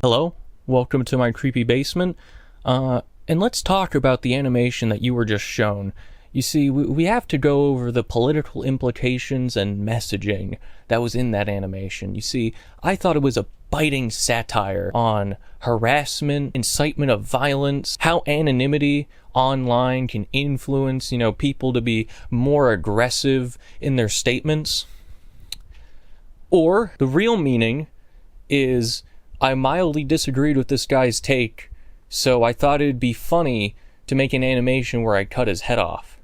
Hello, welcome to my creepy basement, and let's talk about the animation that you were just shown. You see, we have to go over the political implications and messaging that was in that animation. You see, I thought it was a biting satire on harassment, incitement of violence, how anonymity online can influence, people to be more aggressive in their statements. Or the real meaning is I mildly disagreed with this guy's take, so I thought it'd be funny to make an animation where I cut his head off.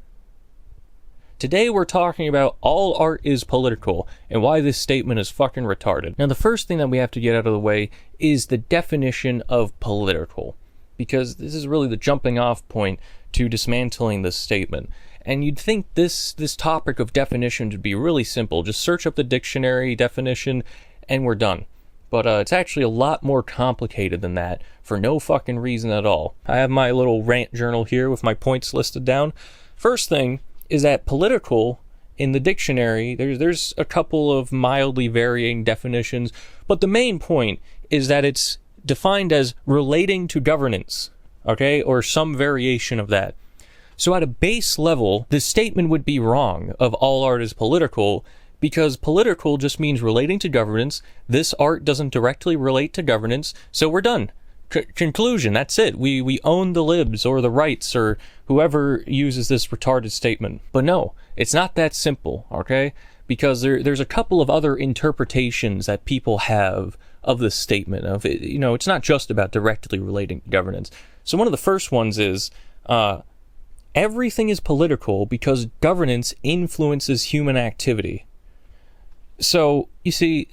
Today we're talking about all art is political and why this statement is fucking retarded. Now the first thing that we have to get out of the way is the definition of political, because this is really the jumping off point to dismantling this statement. And you'd think this topic of definition would be really simple. Just search up the dictionary definition and we're done. But it's actually a lot more complicated than that, for no fucking reason at all. I have my little rant journal here with my points listed down. First thing is that political, in the dictionary, there's a couple of mildly varying definitions, but the main point is that it's defined as relating to governance, okay, or some variation of that. So at a base level, the statement would be wrong of all art is political, because political just means relating to governance. This art doesn't directly relate to governance, so we're done. Conclusion, that's it. We own the libs or the rights or whoever uses this retarded statement. But no, it's not that simple, okay? Because there's a couple of other interpretations that people have of this statement. Of it, it's not just about directly relating to governance. So one of the first ones is everything is political because governance influences human activity. So, you see,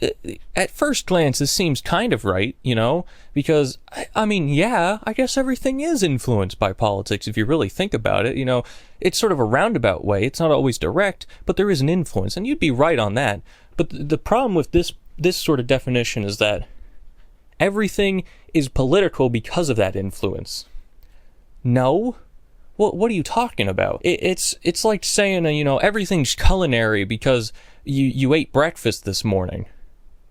at first glance, this seems kind of right, because, I guess everything is influenced by politics if you really think about it, It's sort of a roundabout way. It's not always direct, but there is an influence, and you'd be right on that. But the problem with this sort of definition is that everything is political because of that influence. No? Well, what are you talking about? It's like saying, everything's culinary because you ate breakfast this morning,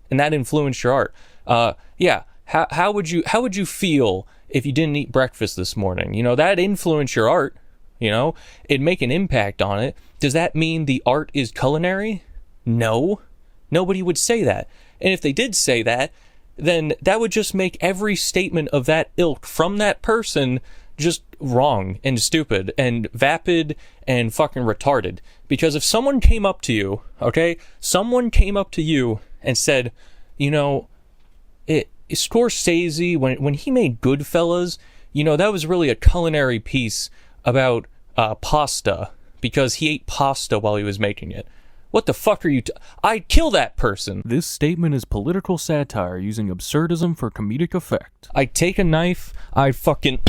and that influenced your art. How would you feel if you didn't eat breakfast this morning? That influenced your art. It'd make an impact on it. Does that mean the art is culinary? No, nobody would say that. And if they did say that, then that would just make every statement of that ilk from that person just wrong and stupid and vapid and fucking retarded. Because if someone came up to you, and said, Scorsese, when he made Goodfellas, that was really a culinary piece about pasta, because he ate pasta while he was making it. What the fuck are you I'd kill that person. This statement is political satire using absurdism for comedic effect. I'd take a knife, I'd fucking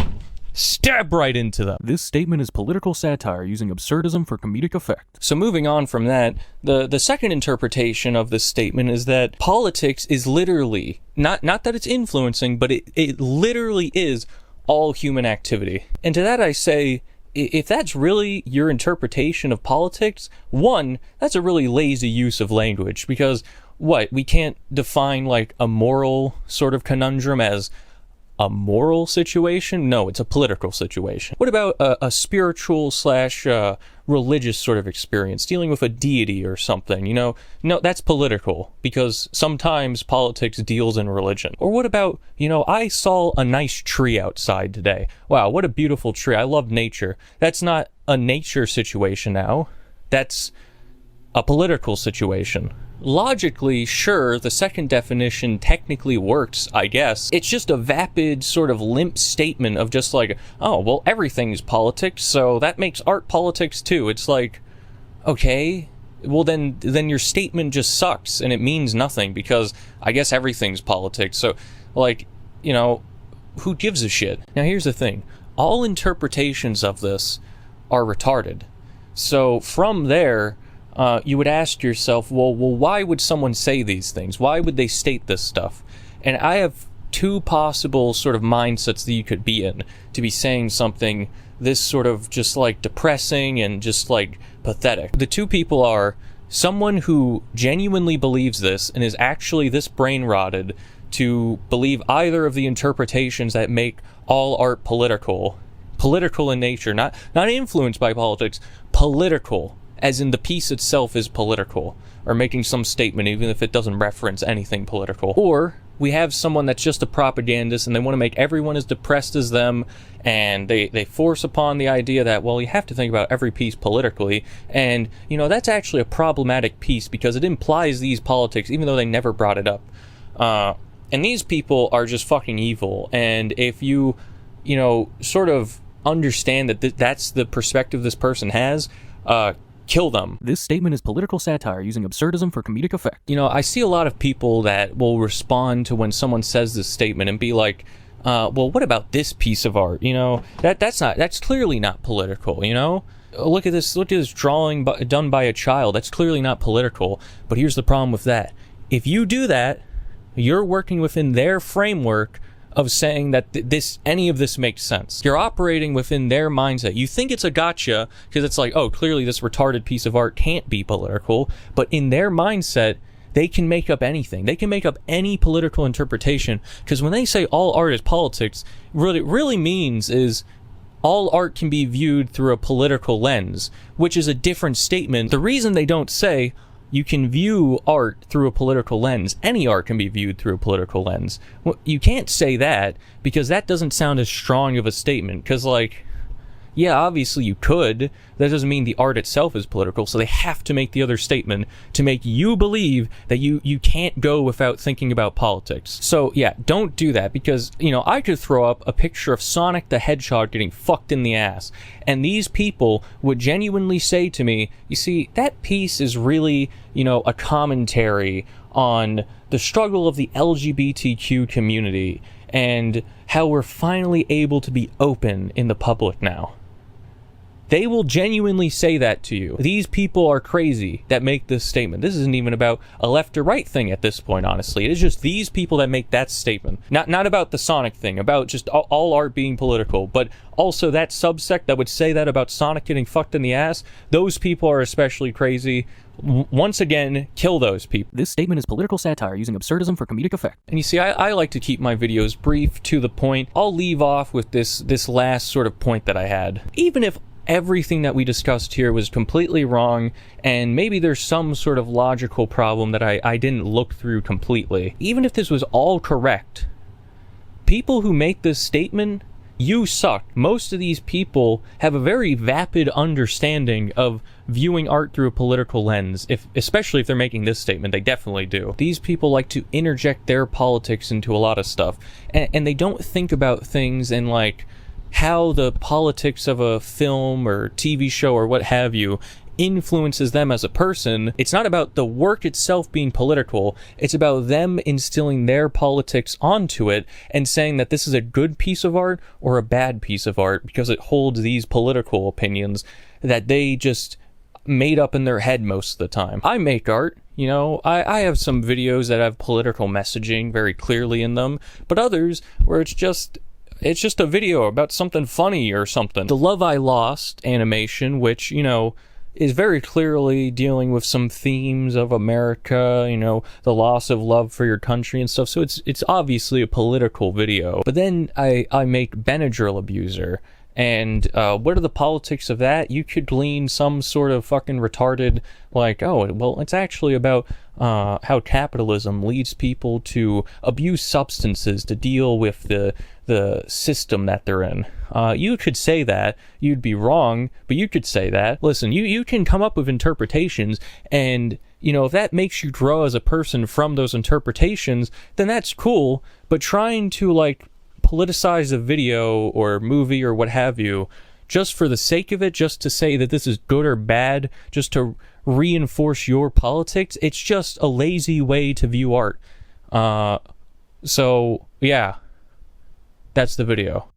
stab right into them. This statement is political satire using absurdism for comedic effect. So moving on from that, the second interpretation of this statement is that politics is literally, not that it's influencing, but it literally is all human activity. And to that I say, if that's really your interpretation of politics, one, that's a really lazy use of language, because we can't define like a moral sort of conundrum as a moral situation? No, it's a political situation. What about a spiritual / religious sort of experience, dealing with a deity or something, No, that's political, because sometimes politics deals in religion. Or what about, I saw a nice tree outside today. Wow, what a beautiful tree. I love nature. That's not a nature situation now. That's a political situation. Logically, sure, the second definition technically works, I guess. It's just a vapid, sort of limp statement of just like, oh, well, everything's politics, so that makes art politics too. It's like, okay, well then your statement just sucks, and it means nothing, because I guess everything's politics. So, who gives a shit? Now here's the thing. All interpretations of this are retarded. So from there, you would ask yourself, well, why would someone say these things? Why would they state this stuff? And I have two possible sort of mindsets that you could be in to be saying something this sort of just like depressing and just like pathetic. The two people are someone who genuinely believes this and is actually this brain rotted to believe either of the interpretations that make all art political in nature, not influenced by politics, political, as in the piece itself is political, or making some statement even if it doesn't reference anything political. Or we have someone that's just a propagandist and they want to make everyone as depressed as them, and they force upon the idea that, well, you have to think about every piece politically, and, you know, that's actually a problematic piece because it implies these politics even though they never brought it up. And these people are just fucking evil, and if you sort of understand that that's the perspective this person has, kill them. This statement is political satire using absurdism for comedic effect. You know, I see a lot of people that will respond to when someone says this statement and be like, well, what about this piece of art? You know, that's clearly not political, you know? Look at this drawing done by a child. That's clearly not political. But here's the problem with that. If you do that, you're working within their framework of saying that any of this makes sense. You're operating within their mindset. You think it's a gotcha because it's like, oh, clearly this retarded piece of art can't be political, but in their mindset, they can make up anything. They can make up any political interpretation, because when they say all art is politics, what it really means is all art can be viewed through a political lens, which is a different statement. The reason they don't say you can view art through a political lens. Any art can be viewed through a political lens. Well, you can't say that because that doesn't sound as strong of a statement. Because, like, yeah, obviously you could. That doesn't mean the art itself is political, so they have to make the other statement to make you believe that you can't go without thinking about politics. So, yeah, don't do that, because, you know, I could throw up a picture of Sonic the Hedgehog getting fucked in the ass, and these people would genuinely say to me, you see, that piece is really, you know, a commentary on the struggle of the LGBTQ community and how we're finally able to be open in the public now. They will genuinely say that to you. These people are crazy that make this statement. This isn't even about a left or right thing at this point, honestly. It is just these people that make that statement. Not about the Sonic thing, about just all art being political, but also that subsect that would say that about Sonic getting fucked in the ass. Those people are especially crazy. Once again, kill those people. This statement is political satire using absurdism for comedic effect. And you see, I like to keep my videos brief, to the point. I'll leave off with this last sort of point that I had. Even if everything that we discussed here was completely wrong, and maybe there's some sort of logical problem that I didn't look through completely, even if this was all correct, people who make this statement, you suck. Most of these people have a very vapid understanding of viewing art through a political lens, especially if they're making this statement. They definitely do. These people like to interject their politics into a lot of stuff, and they don't think about things in, like, how the politics of a film or TV show or what have you influences them as a person. It's not about the work itself being political, it's about them instilling their politics onto it and saying that this is a good piece of art or a bad piece of art because it holds these political opinions that they just made up in their head most of the time. I make art, you know, I have some videos that have political messaging very clearly in them, but others where it's just a video about something funny or something. The Love I Lost animation, which, you know, is very clearly dealing with some themes of America, you know, the loss of love for your country and stuff, so it's obviously a political video. But then I make Benadryl Abuser, and what are the politics of that? You could glean some sort of fucking retarded, like, oh, well, it's actually about how capitalism leads people to abuse substances to deal with the system that they're in. You could say that. You'd be wrong, but you could say that. Listen, you can come up with interpretations, and, you know, if that makes you grow as a person from those interpretations, then that's cool, but trying to, like, politicize a video or movie or what have you, just for the sake of it, just to say that this is good or bad, just to reinforce your politics, it's just a lazy way to view art. So, yeah. That's the video.